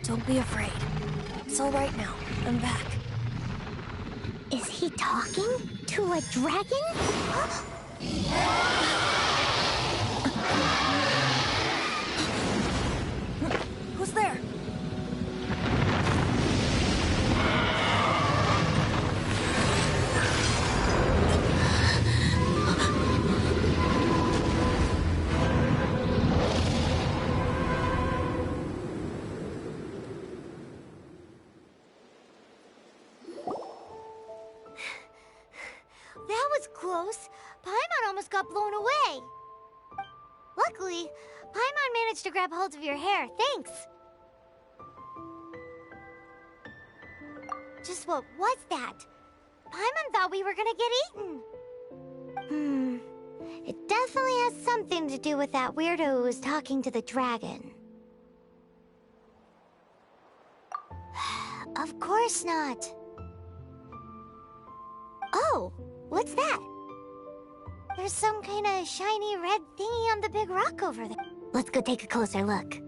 Don't be afraid. It's all right now. I'm back. Is he talking to a dragon? Who's there? That was close. Paimon almost got blown away. Luckily, Paimon managed to grab hold of your hair. Thanks. Just what was that? Paimon thought we were gonna get eaten. It definitely has something to do with that weirdo who was talking to the dragon. Of course not. Oh, what's that? There's some kind of shiny red thingy on the big rock over there. Let's go take a closer look.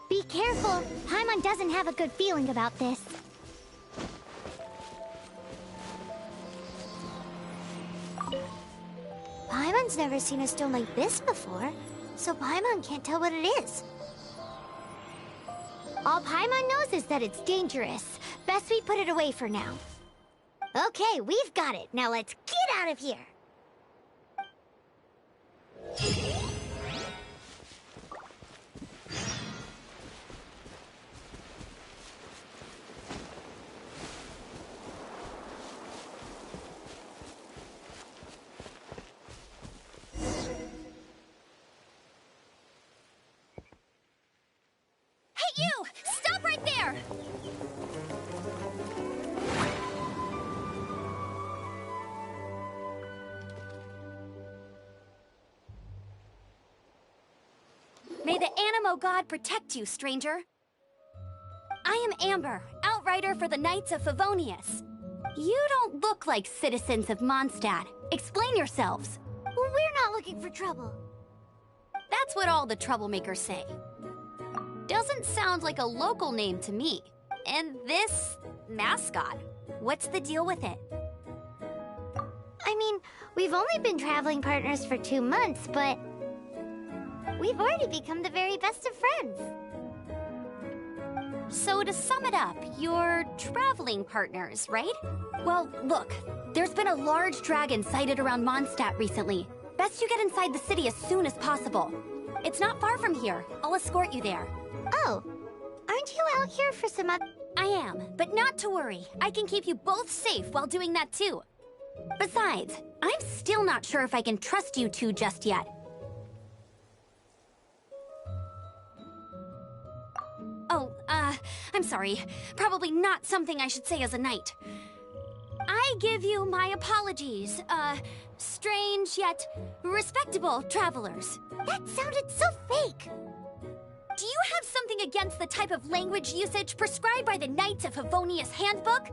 Be careful. Paimon doesn't have a good feeling about this. Paimon's never seen a stone like this before, so Paimon can't tell what it is. All Paimon knows is that it's dangerous. Best we put it away for now. Okay, we've got it. Now let's get out of here. Hey, you! Stop right there! May the Animo God protect you, stranger. I am Amber, outrider for the Knights of Favonius. You don't look like citizens of Mondstadt. Explain yourselves. We're not looking for trouble. That's what all the troublemakers say. Doesn't sound like a local name to me. And this mascot, what's the deal with it? I mean, we've only been traveling partners for 2 months, but we've already become the very best of friends. So to sum it up, you're traveling partners, right? Well, look, there's been a large dragon sighted around Mondstadt recently. Best you get inside the city as soon as possible. It's not far from here. I'll escort you there. Oh, aren't you out here for some other... I am, but not to worry. I can keep you both safe while doing that too. Besides, I'm still not sure if I can trust you two just yet. Oh, I'm sorry. Probably not something I should say as a knight. I give you my apologies, strange yet respectable travelers. That sounded so fake. Do you have something against the type of language usage prescribed by the Knights of Favonius Handbook?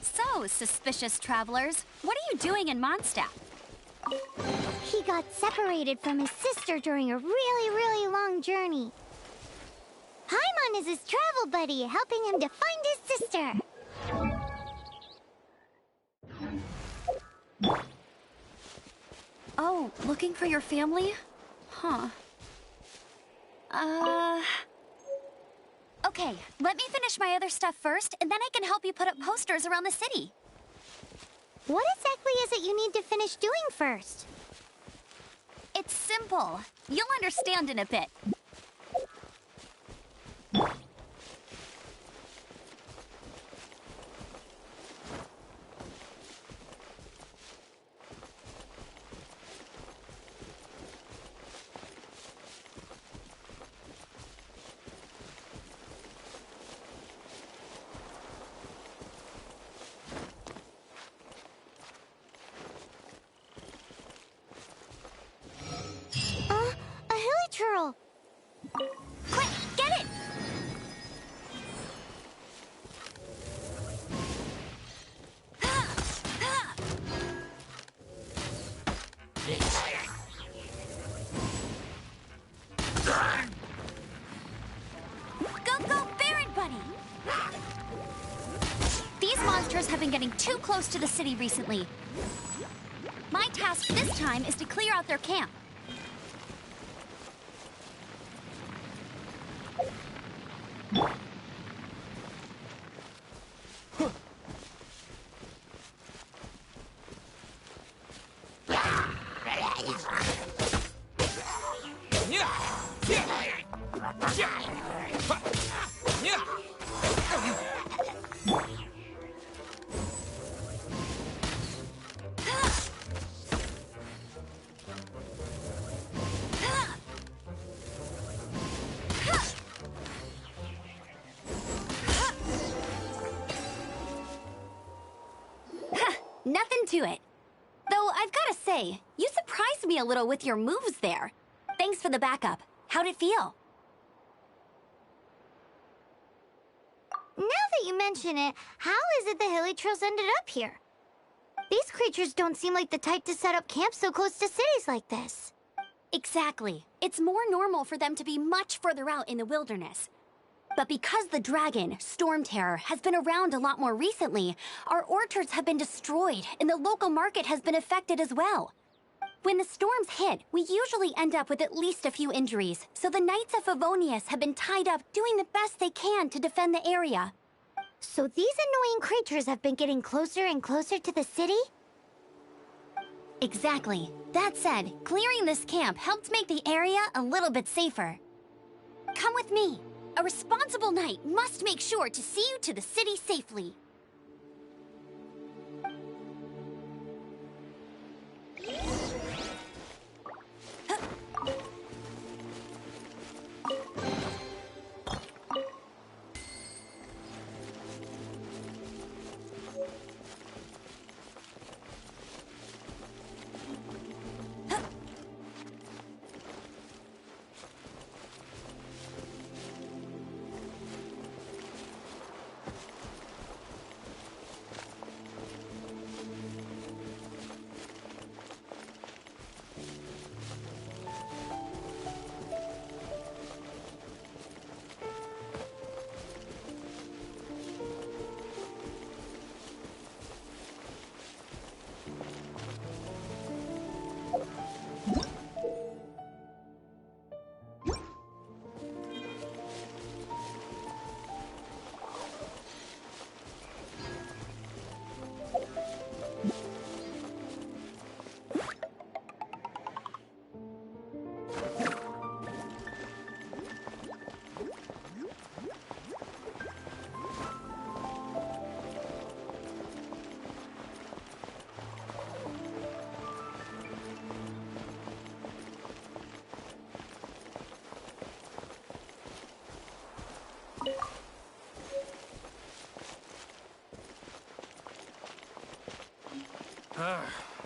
So, suspicious travelers, what are you doing in Mondstadt? He got separated from his sister during a really long journey. Paimon is his travel buddy, helping him to find his sister. Oh, looking for your family? Huh. Okay, let me finish my other stuff first, and then I can help you put up posters around the city. What exactly is it you need to finish doing first? It's simple. You'll understand in a bit. A hilly churl. Quick, get Go, go, Baron Bunny! These monsters have been getting too close to the city recently. My task this time is to clear out their camp. Nothing to it. Though I've gotta say, you surprised me a little with your moves there. Thanks for the backup. How'd it feel? Now that you mention it, how is it the Hilichurls ended up here? These creatures don't seem like the type to set up camp so close to cities like this. Exactly. It's more normal for them to be much further out in the wilderness. But because the dragon, Storm Terror, has been around a lot more recently, our orchards have been destroyed and the local market has been affected as well. When the storms hit, we usually end up with at least a few injuries, so the Knights of Favonius have been tied up doing the best they can to defend the area. So these annoying creatures have been getting closer and closer to the city? Exactly. That said, clearing this camp helped make the area a little bit safer. Come with me. A responsible knight must make sure to see you to the city safely.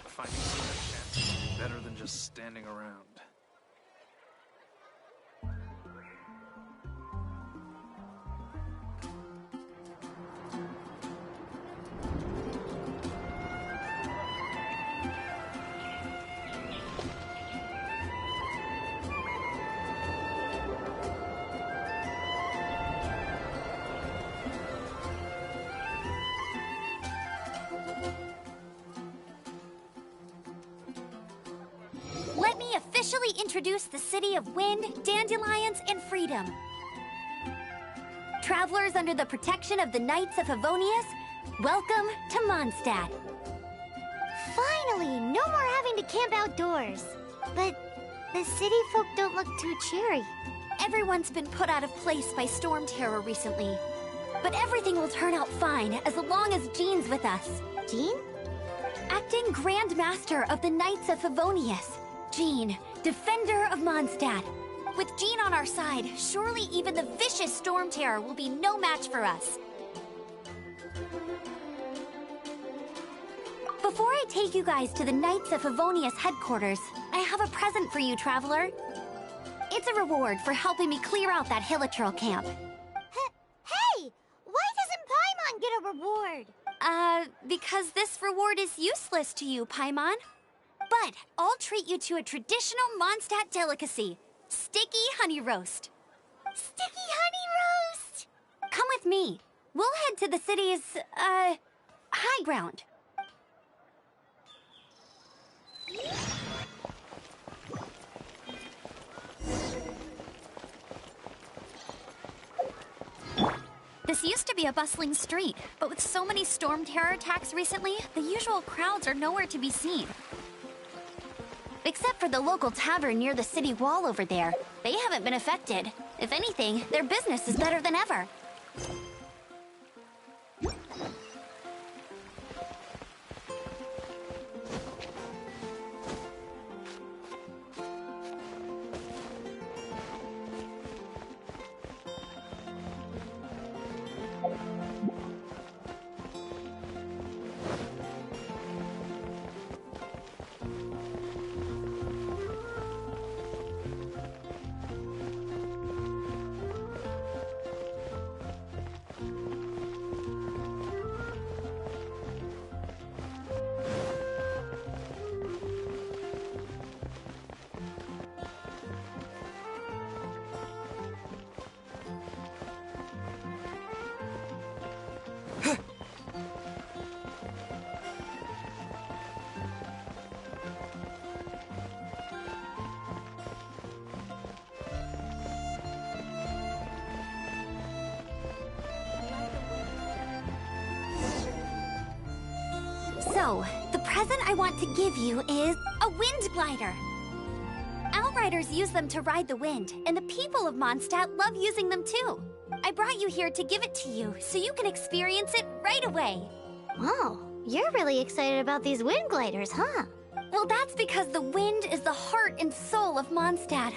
Finding something better than just standing around. Let me officially introduce the city of wind, dandelions, and freedom. Travelers under the protection of the Knights of Favonius, welcome to Mondstadt. Finally, no more having to camp outdoors. But the city folk don't look too cheery. Everyone's been put out of place by Storm Terror recently. But everything will turn out fine as long as Jean's with us. Jean? Acting Grand Master of the Knights of Favonius. Jean, Defender of Mondstadt. With Jean on our side, surely even the vicious Storm Terror will be no match for us. Before I take you guys to the Knights of Favonius headquarters, I have a present for you, Traveler. It's a reward for helping me clear out that Hilichurl camp. Hey! Why doesn't Paimon get a reward? Because this reward is useless to you, Paimon. But I'll treat you to a traditional Mondstadt delicacy, sticky honey roast. Sticky honey me. We'll head to the city's, high ground. This used to be a bustling street, but with so many storm terror attacks recently, the usual crowds are nowhere to be seen. Except for the local tavern near the city wall over there. They haven't been affected. If anything, their business is better than ever. So, the present I want to give you is a wind glider. Outriders use them to ride the wind, and the people of Mondstadt love using them too. I brought you here to give it to you, so you can experience it right away. Oh, you're really excited about these wind gliders, huh? Well, that's because the wind is the heart and soul of Mondstadt.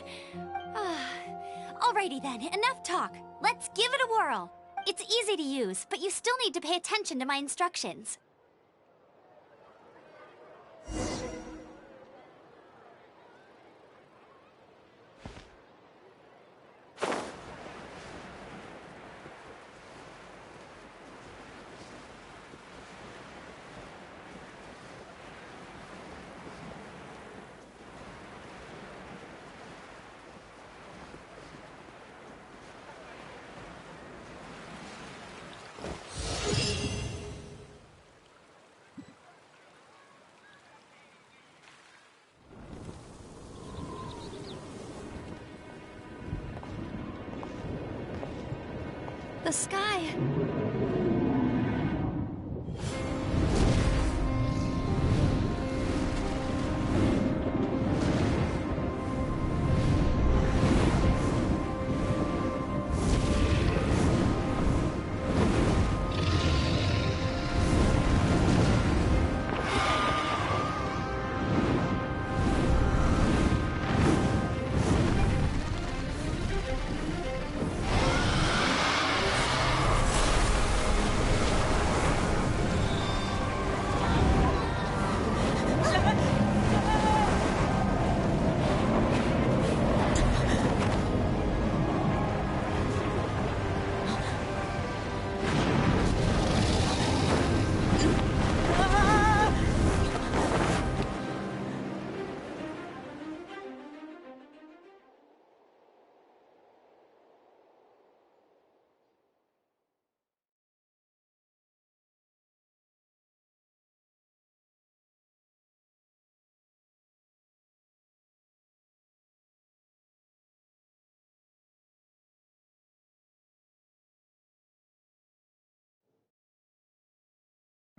Alrighty then, enough talk. Let's give it a whirl. It's easy to use, but you still need to pay attention to my instructions. The sky.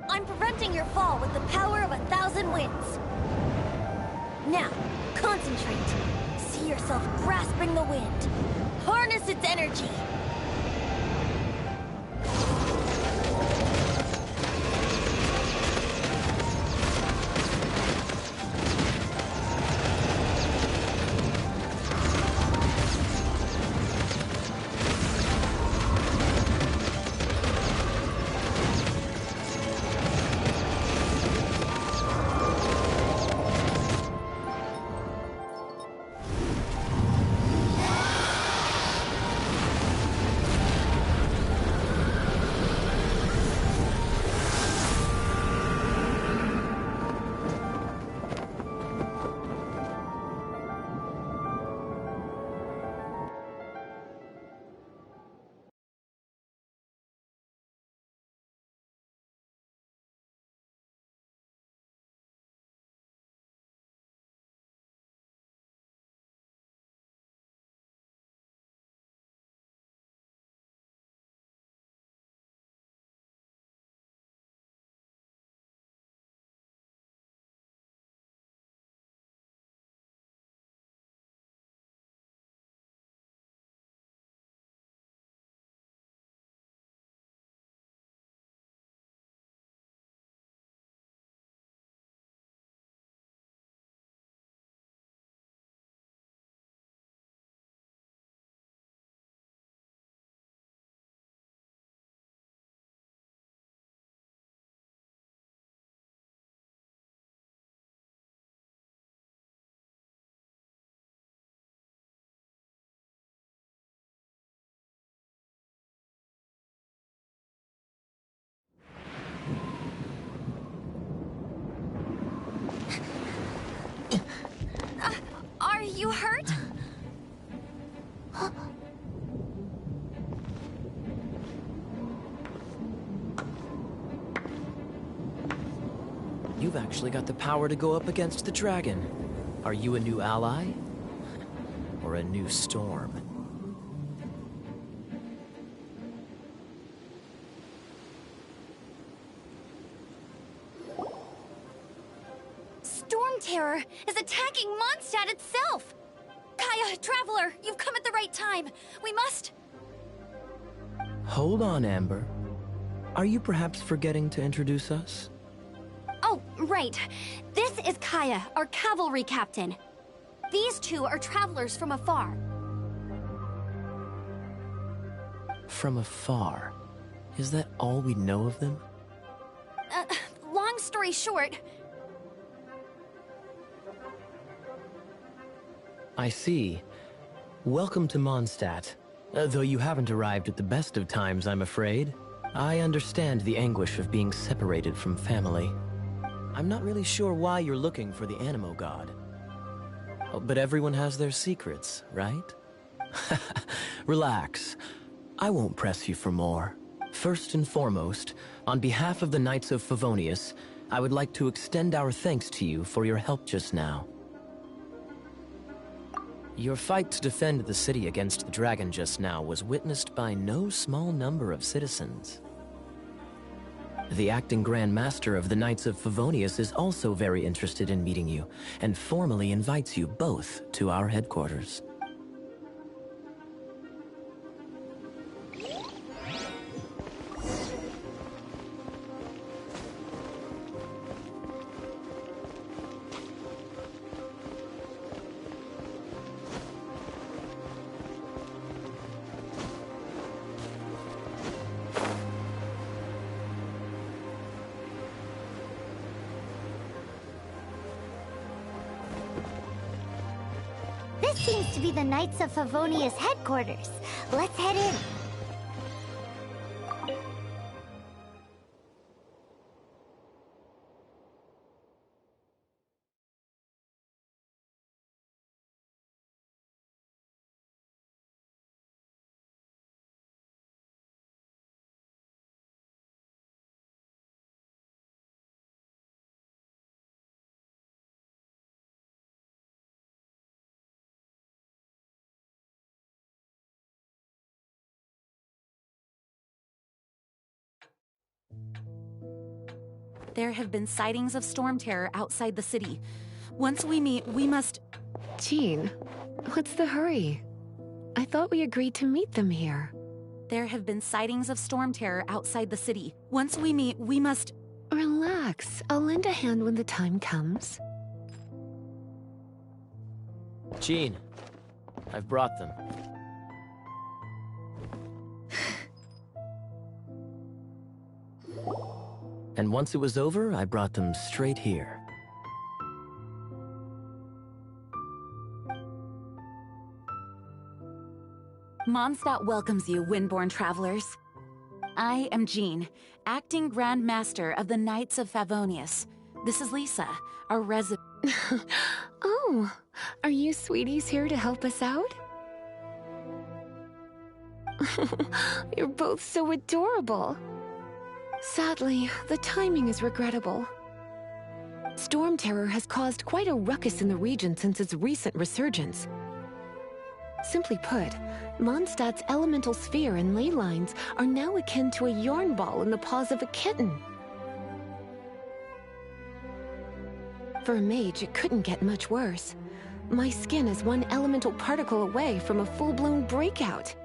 I'm preventing your fall with the power of 1,000 winds. Now, concentrate. See yourself grasping the wind. Harness its energy. You hurt? You've actually got the power to go up against the dragon. Are you a new ally? Or a new storm? Storm Terror is attacking Mondstadt itself! Kaya, Traveler, you've come at the right time. We must... Hold on, Amber. Are you perhaps forgetting to introduce us? Oh, right. This is Kaya, our cavalry captain. These two are travelers from afar. From afar? Is that all we know of them? Long story short... I see. Welcome to Mondstadt. Though you haven't arrived at the best of times, I'm afraid. I understand the anguish of being separated from family. I'm not really sure why you're looking for the Animo God. Oh, but everyone has their secrets, right? Relax. I won't press you for more. First and foremost, on behalf of the Knights of Favonius, I would like to extend our thanks to you for your help just now. Your fight to defend the city against the dragon just now was witnessed by no small number of citizens. The acting Grand Master of the Knights of Favonius is also very interested in meeting you, and formally invites you both to our headquarters. This seems to be the Knights of Favonius headquarters. Let's head in. There have been sightings of storm terror outside the city. Once we meet, we must... Jean, what's the hurry? I thought we agreed to meet them here. There have been sightings of storm terror outside the city. Once we meet, we must... Relax. I'll lend a hand when the time comes. Jean, I've brought them. And once it was over, I brought them straight here. Mondstadt welcomes you, Windborn travelers. I am Jean, acting Grand Master of the Knights of Favonius. This is Lisa, our resident... Oh, are you sweeties here to help us out? You're both so adorable. Sadly, the timing is regrettable. Storm terror has caused quite a ruckus in the region since its recent resurgence. Simply put, Mondstadt's elemental sphere and ley lines are now akin to a yarn ball in the paws of a kitten. For a mage, it couldn't get much worse. My skin is one elemental particle away from a full-blown breakout.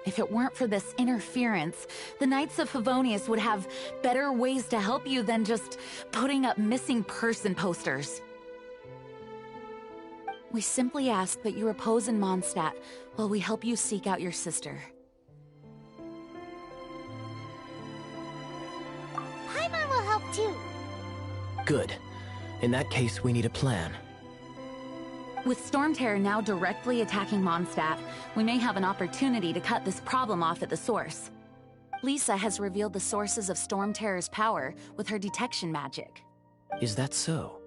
If it weren't for this interference, the Knights of Favonius would have better ways to help you than just putting up missing person posters. We simply ask that you repose in Mondstadt while we help you seek out your sister. Paimon will help too. Good. In that case, we need a plan. With Storm Terror now directly attacking Mondstadt, we may have an opportunity to cut this problem off at the source. Lisa has revealed the sources of Storm Terror's power with her detection magic. Is that so?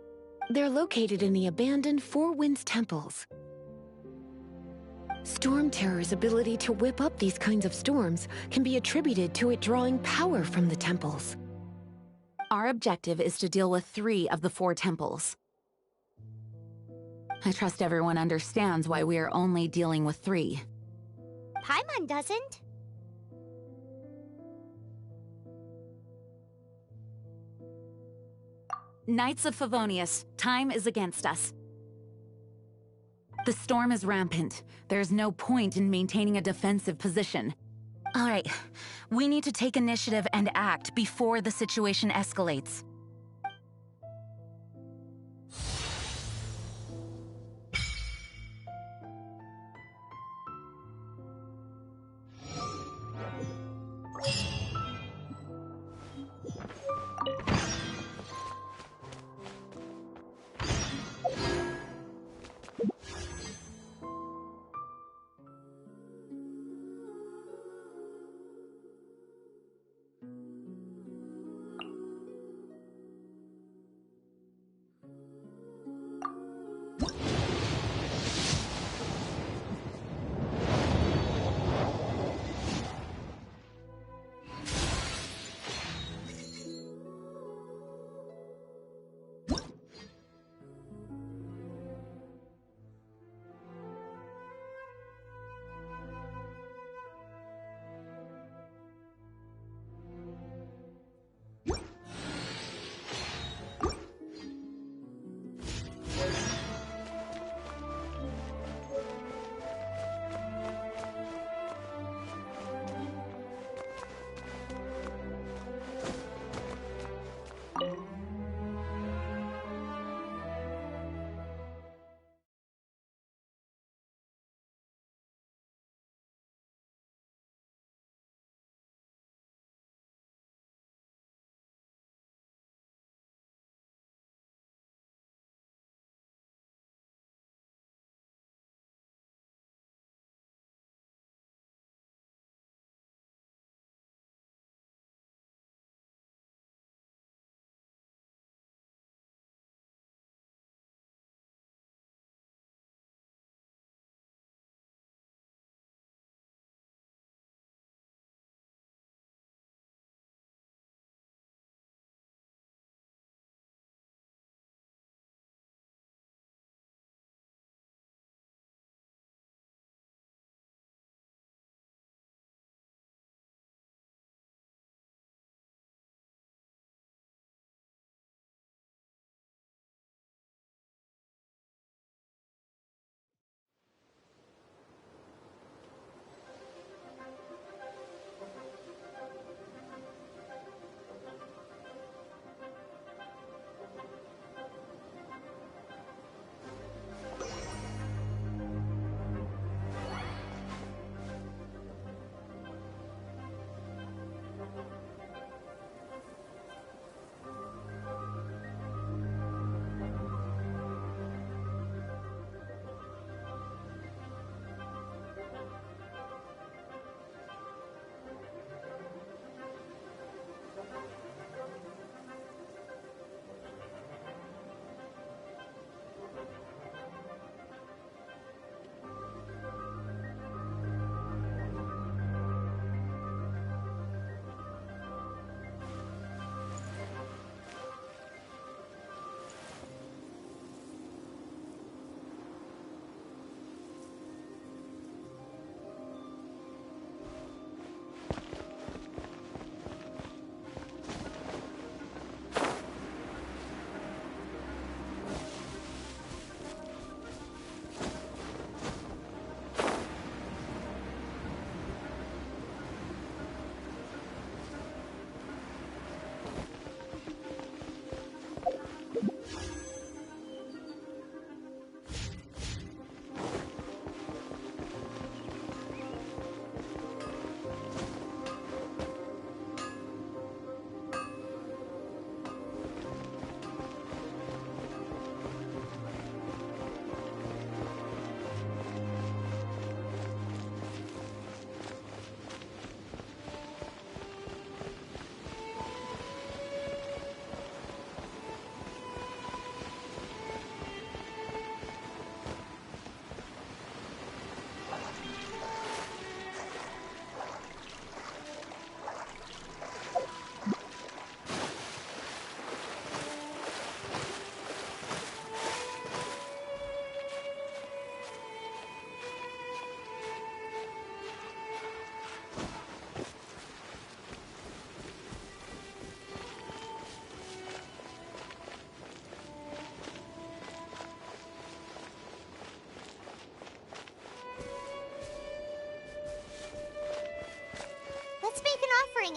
They're located in the abandoned Four Winds temples. Storm Terror's ability to whip up these kinds of storms can be attributed to it drawing power from the temples. Our objective is to deal with 3 of the 4 temples. I trust everyone understands why we are only dealing with 3. Paimon doesn't. Knights of Favonius, time is against us. The storm is rampant. There's no point in maintaining a defensive position. All right, we need to take initiative and act before the situation escalates.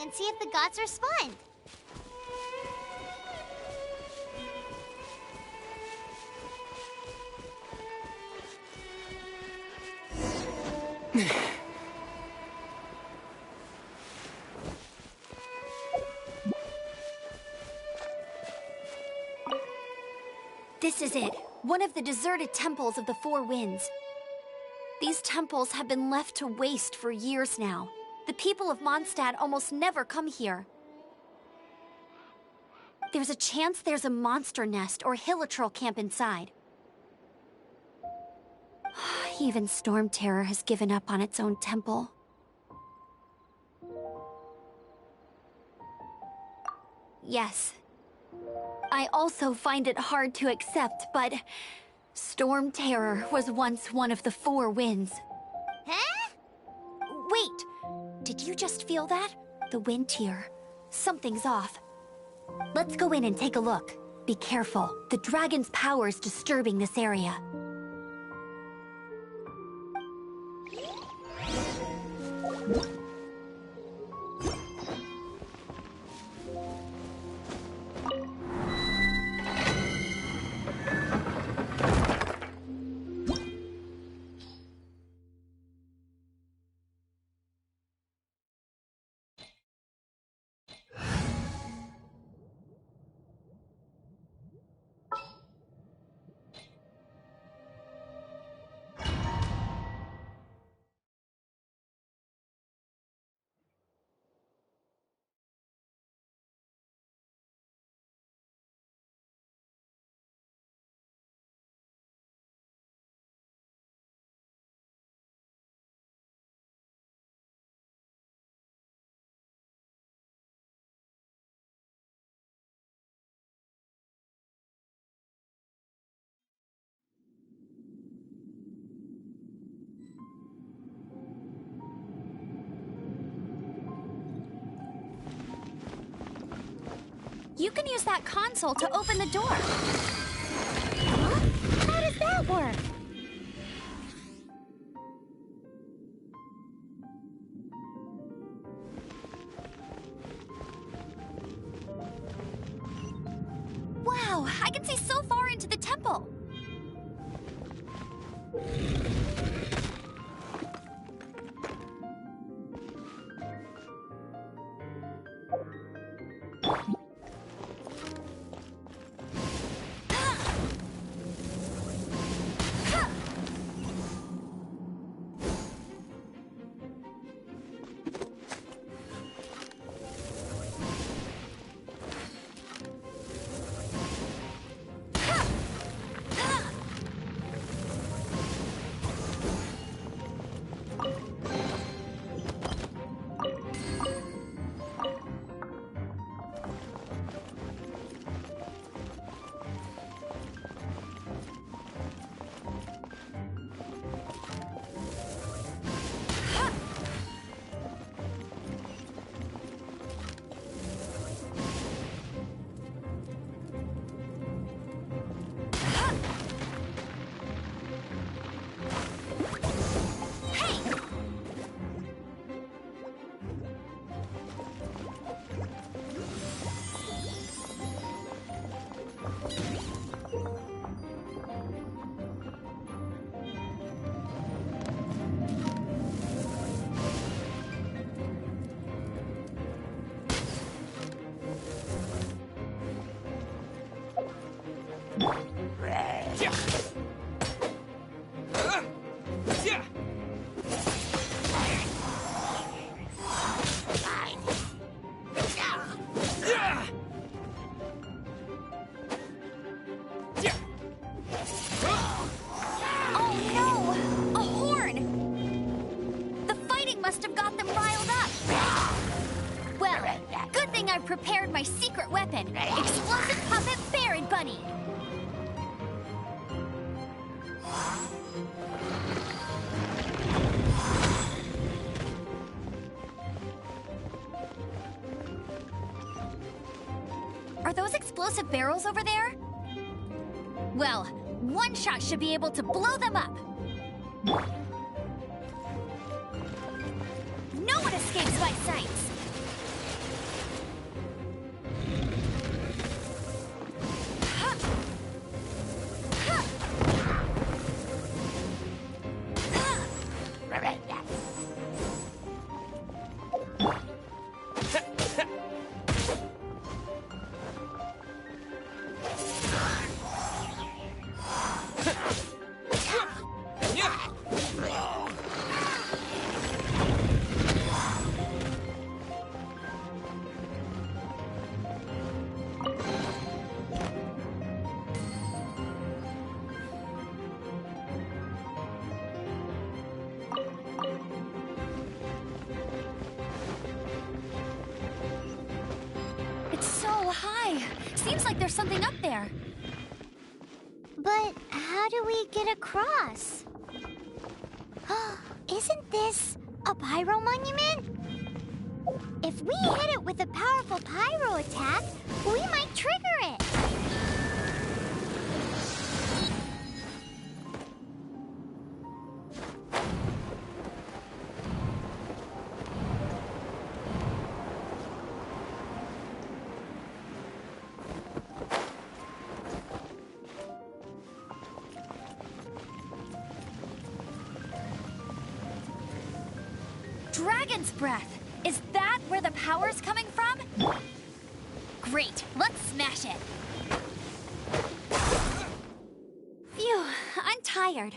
and see if the gods respond. This is it. One of the deserted temples of the Four Winds. These temples have been left to waste for years now. The people of Mondstadt almost never come here. There's a chance there's a monster nest or hilitrol camp inside. Even Storm Terror has given up on its own temple. Yes. I also find it hard to accept, but Storm Terror was once one of the Four Winds. Huh? Wait! Did you just feel that? The wind here. Something's off. Let's go in and take a look. Be careful. The dragon's power is disturbing this area. You can use that console to open the door. Huh? How does that work? Wow, I can see so far into the temple. Prepared my secret weapon, Explosive Puppet Baron Bunny. Are those explosive barrels over there? Well, one shot should be able to blow them up. No one escapes my sights. It's so high. Seems like there's something up there. But how do we get across? Isn't this a pyro monument? If we hit it with a powerful pyro attack, we might trigger it. Dragon's breath! Is that where the power's coming from? Great, let's smash it! Phew, I'm tired.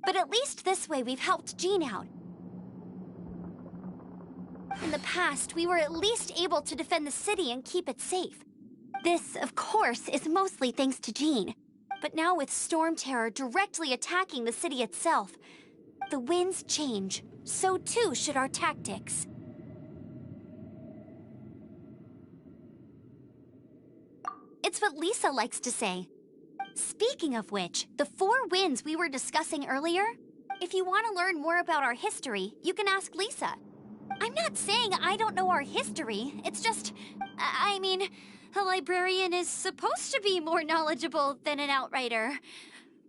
But at least this way we've helped Jean out. In the past, we were at least able to defend the city and keep it safe. This, of course, is mostly thanks to Jean. But now with Storm Terror directly attacking the city itself, the winds change. So too should our tactics. It's what Lisa likes to say. Speaking of which, the four winds we were discussing earlier, if you want to learn more about our history, you can ask Lisa. I'm not saying I don't know our history, it's just, I mean, a librarian is supposed to be more knowledgeable than an outrider,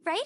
right?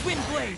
Windblade!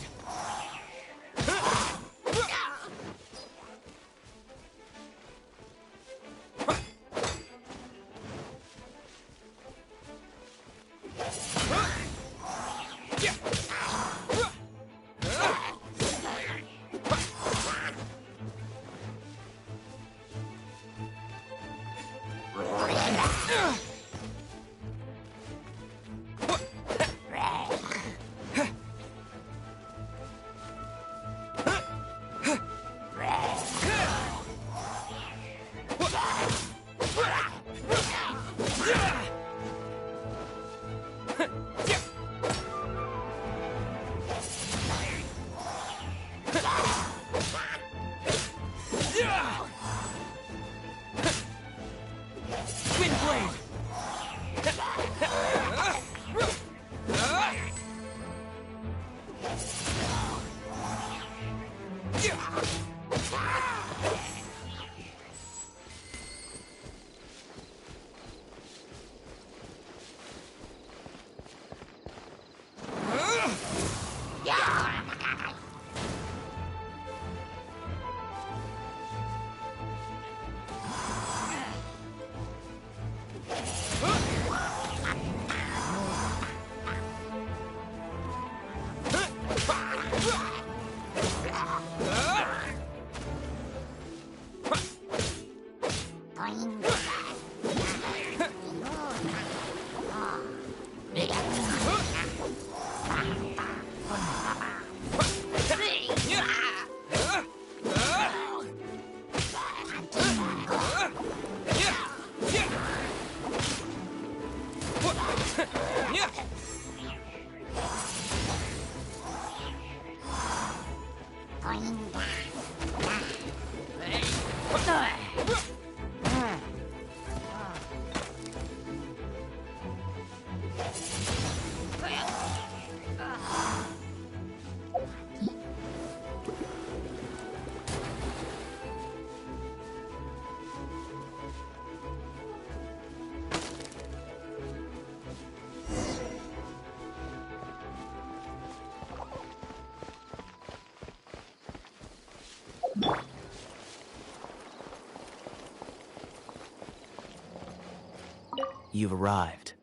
You've arrived.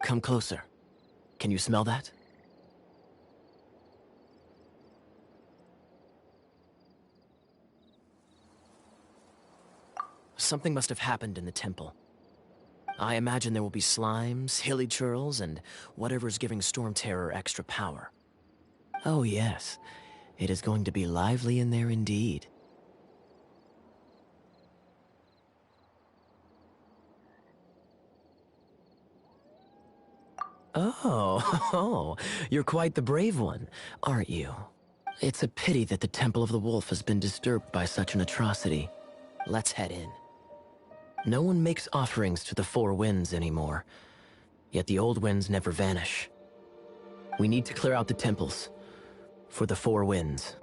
Come closer. Can you smell that? Something must have happened in the temple. I imagine there will be slimes, hilly churls, and whatever's giving Storm Terror extra power. Oh yes, it is going to be lively in there indeed. Oh, you're quite the brave one, aren't you? It's a pity that the Temple of the Wolf has been disturbed by such an atrocity. Let's head in. No one makes offerings to the Four Winds anymore, yet the old winds never vanish. We need to clear out the temples for the Four Winds.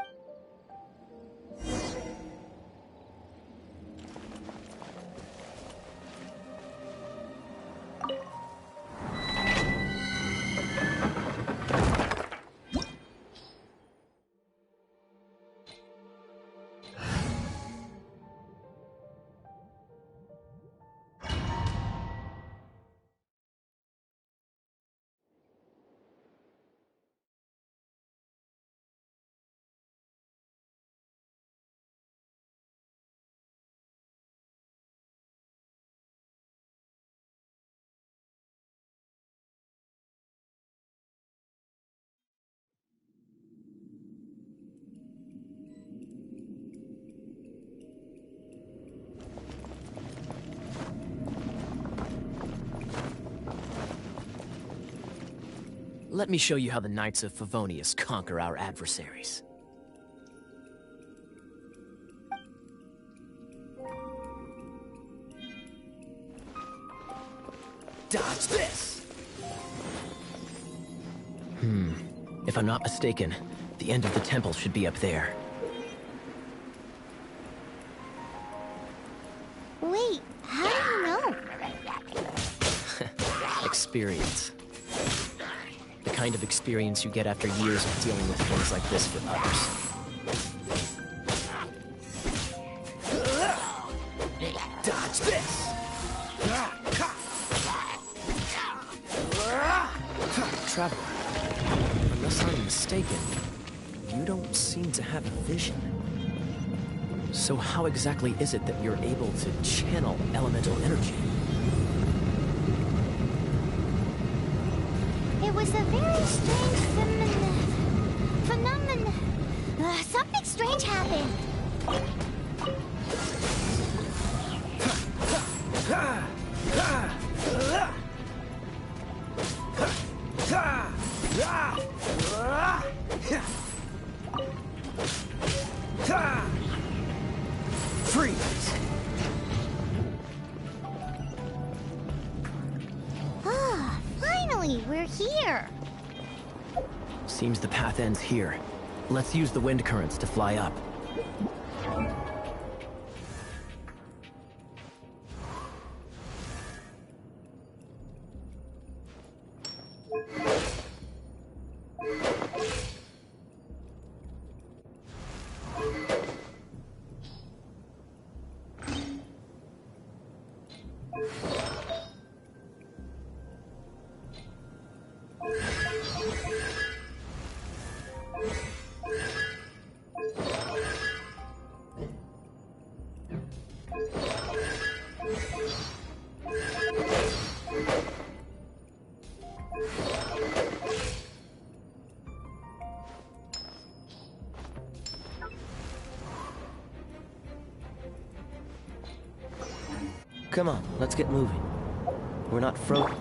Let me show you how the Knights of Favonius conquer our adversaries. Dodge this! If I'm not mistaken, the end of the temple should be up there. Wait, how do you know? Experience. The kind of experience you get after years of dealing with things like this for others. Dodge this! Traveler, unless I'm mistaken, you don't seem to have a vision. So how exactly is it that you're able to channel elemental energy? was a very strange phenomenon. Something strange happened. Freeze! Ah, finally, we're here. Seems the path ends here. Let's use the wind currents to fly up. Come on, let's get moving. We're not frozen.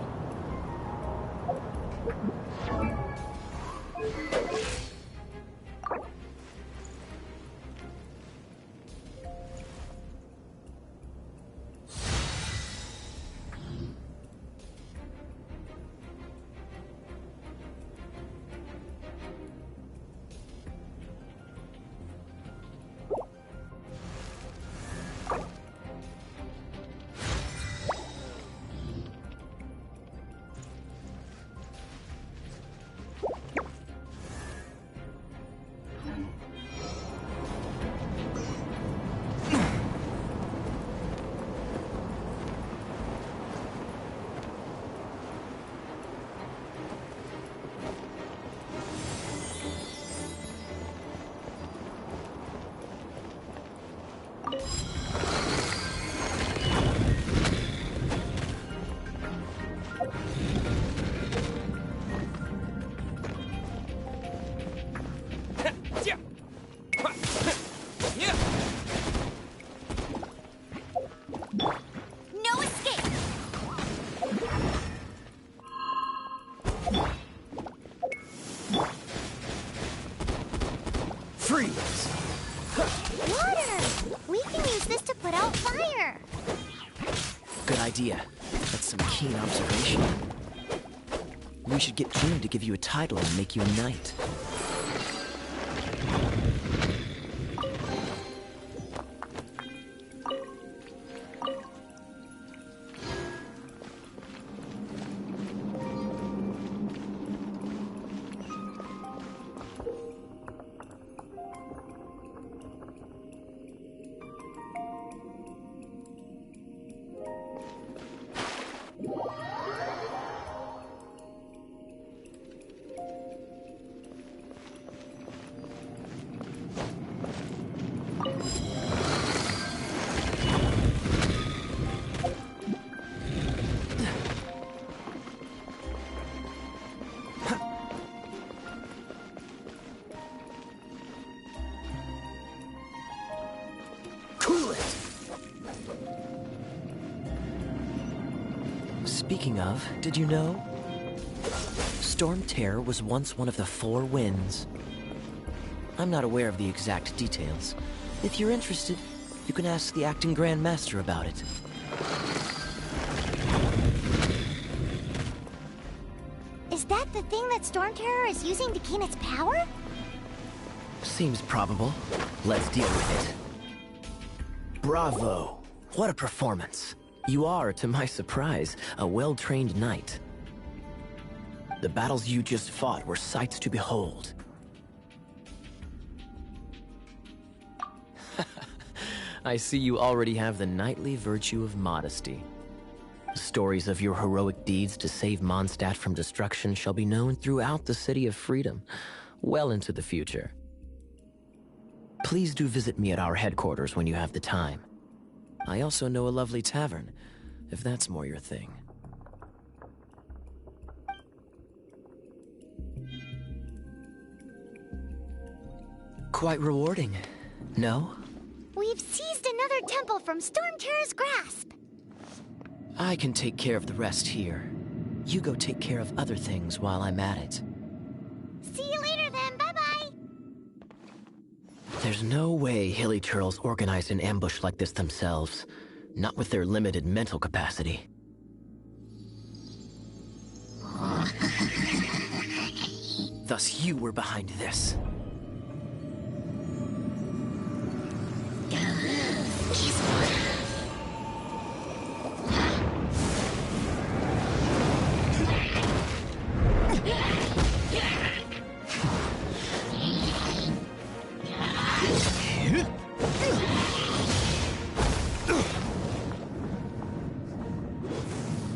No escape! Freeze! Water! We can use this to put out fire. Good idea. That's some keen observation. We should get June to give you a title and make you a knight. Speaking of, did you know? Storm Terror was once one of the 4 winds. I'm not aware of the exact details. If you're interested, you can ask the acting Grand Master about it. Is that the thing that Storm Terror is using to gain its power? Seems probable. Let's deal with it. Bravo! What a performance! You are, to my surprise, a well-trained knight. The battles you just fought were sights to behold. I see you already have the knightly virtue of modesty. Stories of your heroic deeds to save Mondstadt from destruction shall be known throughout the City of Freedom, well into the future. Please do visit me at our headquarters when you have the time. I also know a lovely tavern, if that's more your thing. Quite rewarding, no? We've seized another temple from Storm Terror's grasp. I can take care of the rest here. You go take care of other things while I'm at it. See you later then, bye-bye! There's no way Hilly Turtles organized an ambush like this themselves. Not with their limited mental capacity. Thus you were behind this.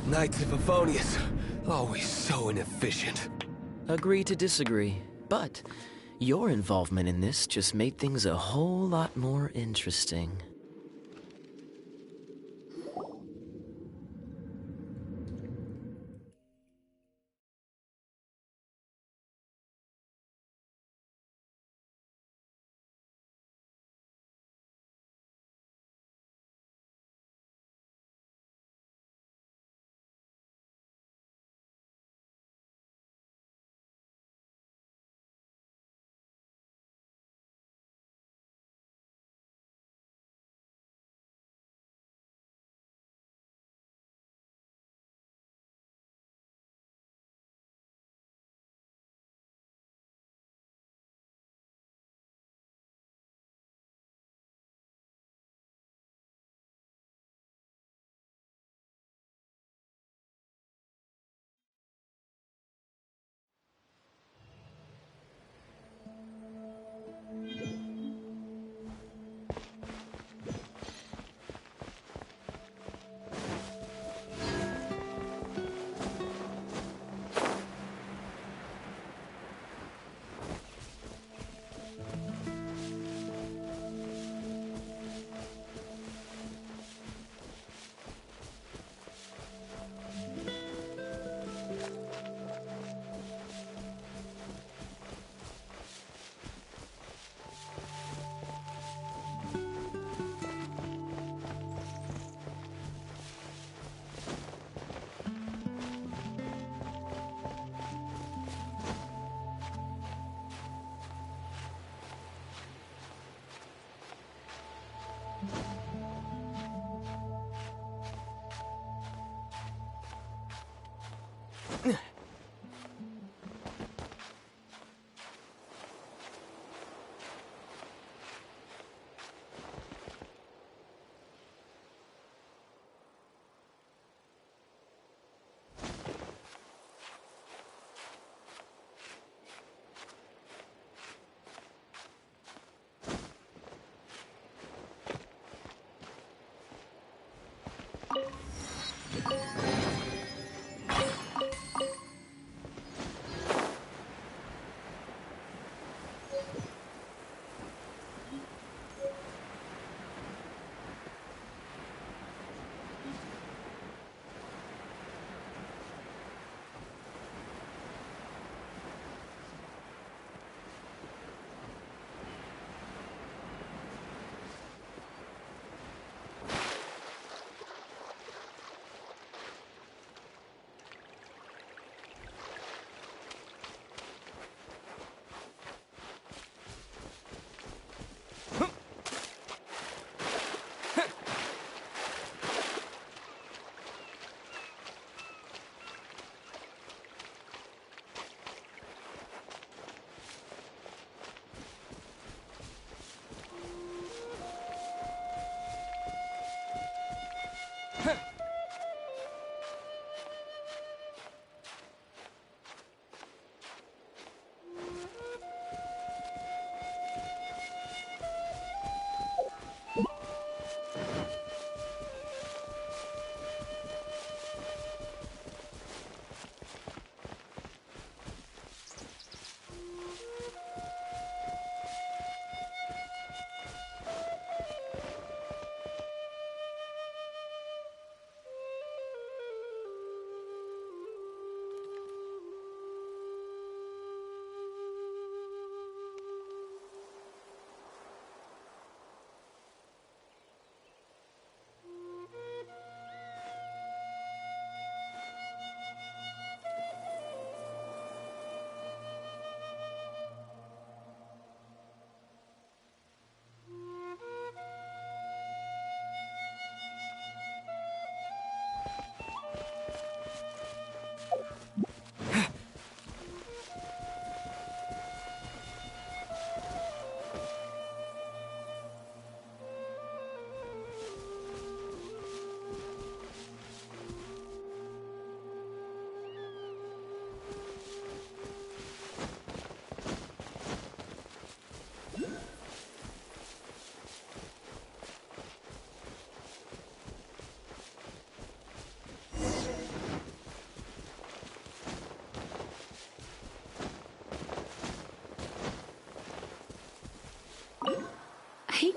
Knights of Favonius, always so inefficient. Agree to disagree, but your involvement in this just made things a whole lot more interesting.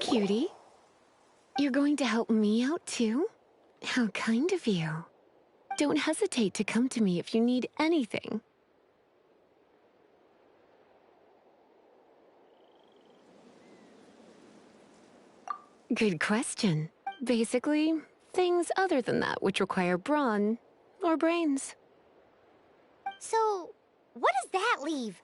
cutie. You're going to help me out too? How kind of you. Don't hesitate to come to me if you need anything. Good question. Basically, things other than that which require brawn or brains. So, what does that leave?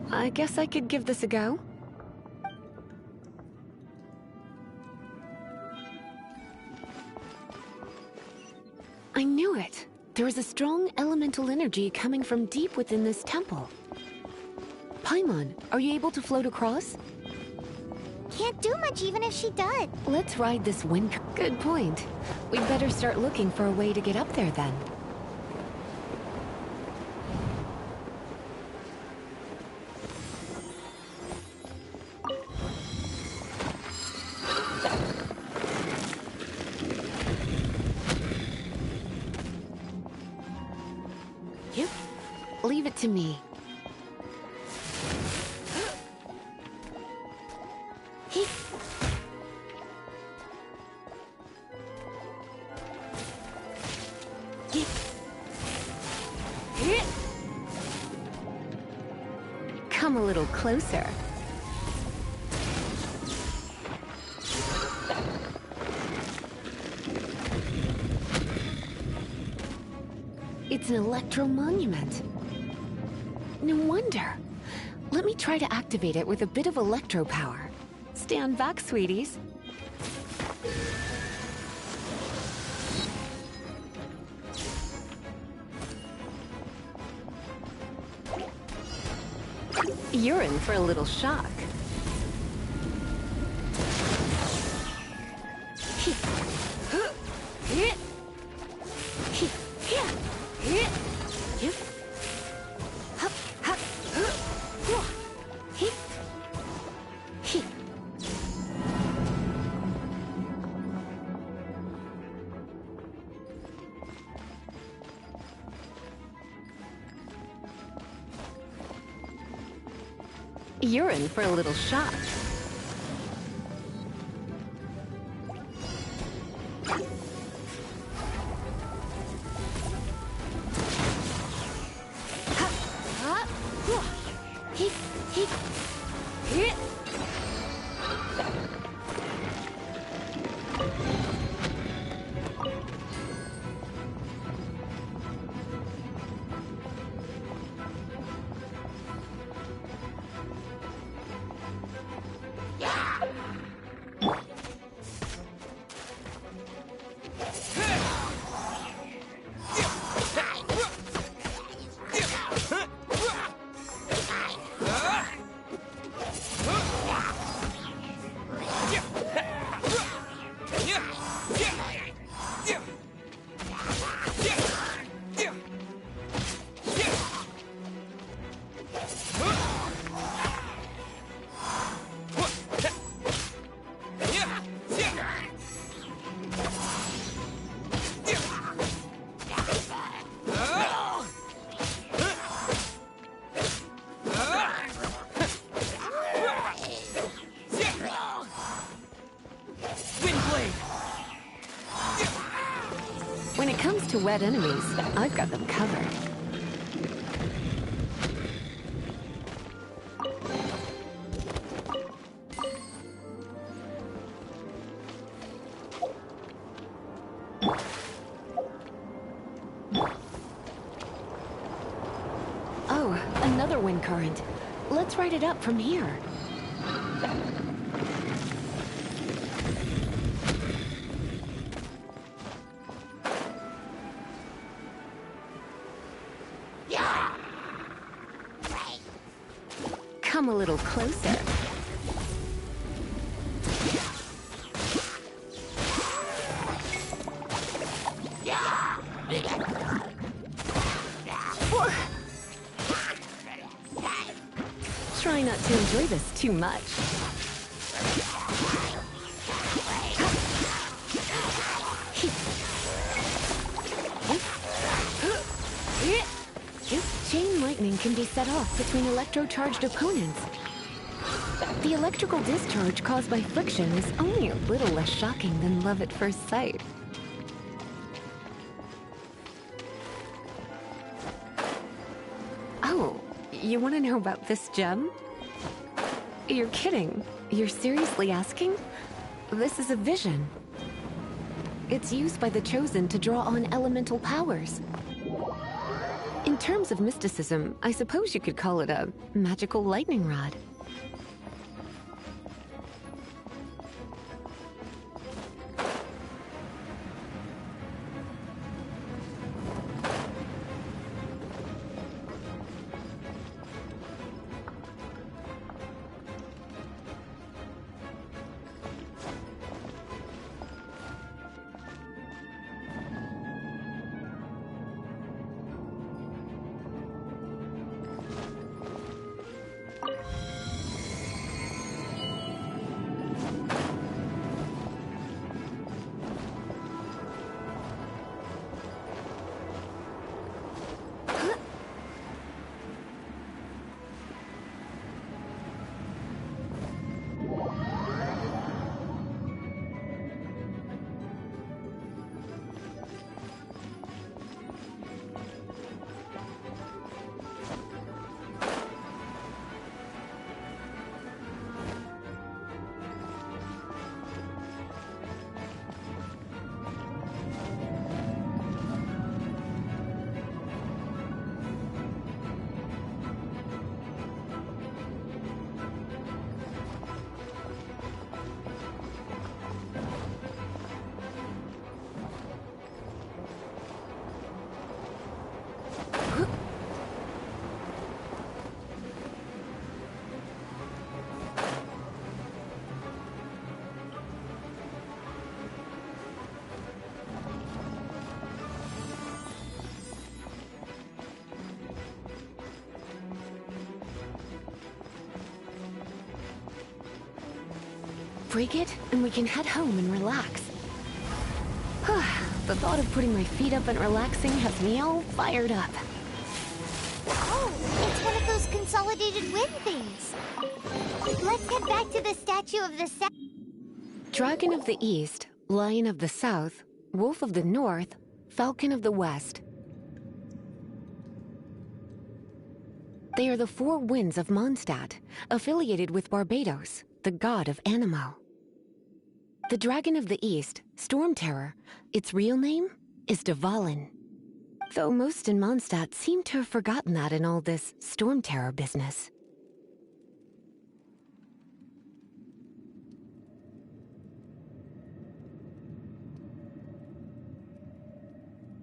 I guess I could give this a go. I knew it! There is a strong elemental energy coming from deep within this temple. Paimon, are you able to float across? Can't do much even if she does. Let's ride this wind. Good point. We'd better start looking for a way to get up there then. Yep. Leave it to me. Come a little closer. It's an electro monument. No wonder. Let me try to activate it with a bit of electro power. Stand back, sweeties. You're in for a little shock. You're in for a little shock. When it comes to wet enemies, I've got them covered. wind current. Let's ride it up from here. Come a little closer. Try not to enjoy this too much. Chain lightning can be set off between electro-charged opponents. The electrical discharge caused by friction is only a little less shocking than love at first sight. Oh, you want to know about this gem? You're kidding. You're seriously asking? This is a vision. It's used by the Chosen to draw on elemental powers. In terms of mysticism, I suppose you could call it a magical lightning rod. Break it, and we can head home and relax. The thought of putting my feet up and relaxing has me all fired up. Oh, it's one of those consolidated wind things. Let's head back to the statue of the Dragon of the East, Lion of the South, Wolf of the North, Falcon of the West. They are the four winds of Mondstadt, affiliated with Barbados, the god of Anemo. The Dragon of the East, Storm Terror, its real name is Dvalin. Though most in Mondstadt seem to have forgotten that in all this Storm Terror business.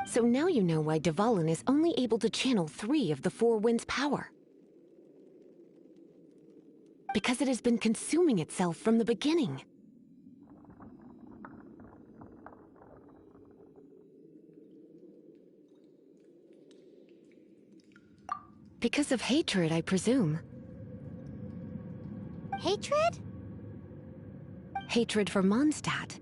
So now you know why Dvalin is only able to channel 3 of the 4 winds' power. Because it has been consuming itself from the beginning. Because of hatred, I presume. Hatred? Hatred for Mondstadt.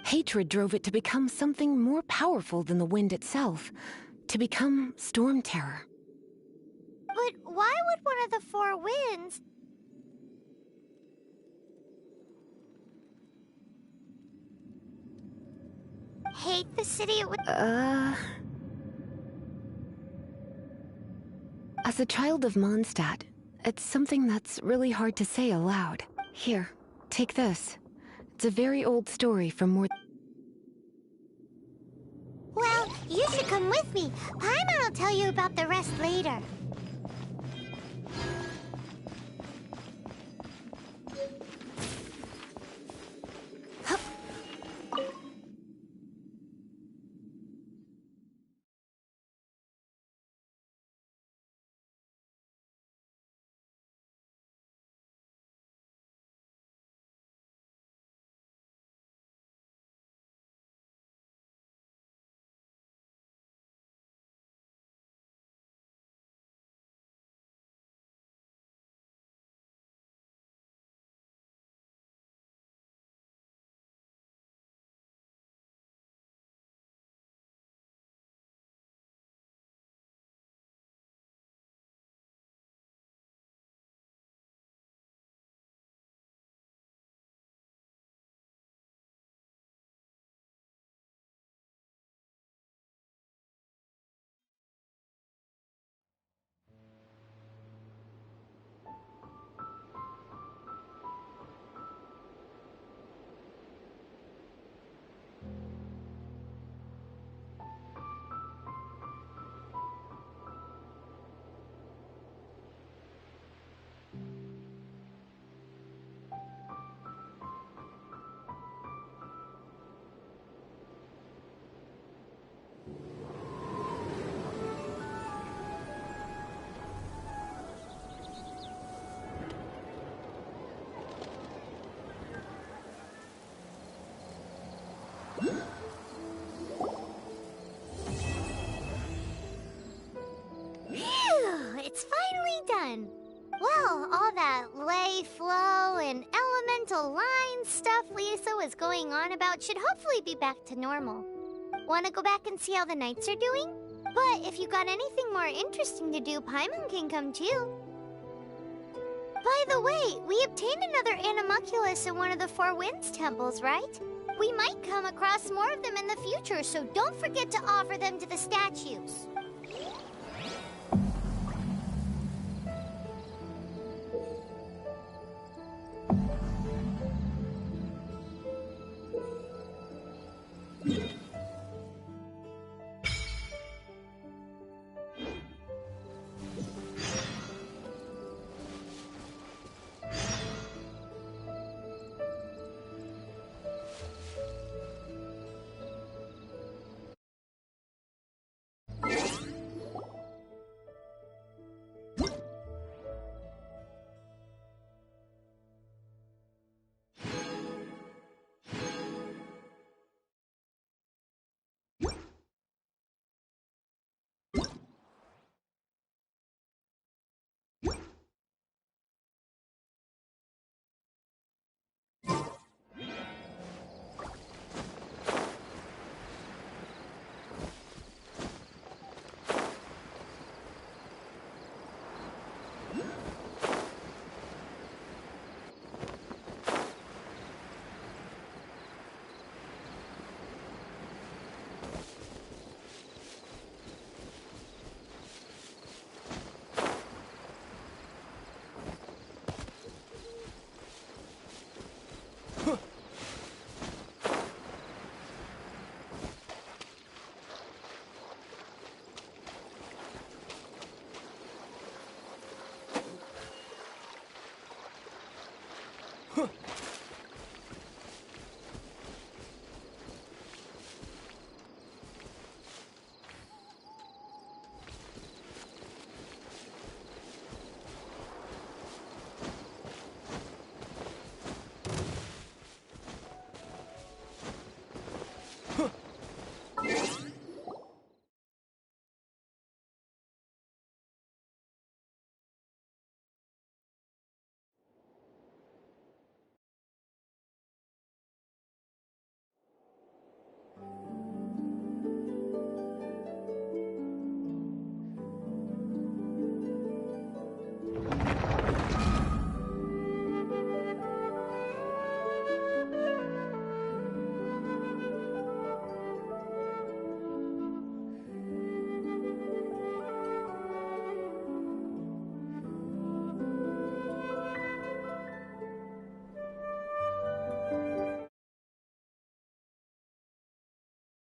Hatred drove it to become something more powerful than the wind itself. To become Storm Terror. But why would one of the 4 winds... hate the city it would... As a child of Mondstadt, it's something that's really hard to say aloud. Here, take this. It's a very old story from more... Well, you should come with me. Paimon will tell you about the rest later. Phew, it's finally done. Well, all that lay, flow, and elemental line stuff Lisa was going on about should hopefully be back to normal. Wanna go back and see how the knights are doing? But if you got anything more interesting to do, Paimon can come too. By the way, we obtained another animalculus in one of the Four Winds temples, right? We might come across more of them in the future, so don't forget to offer them to the statues.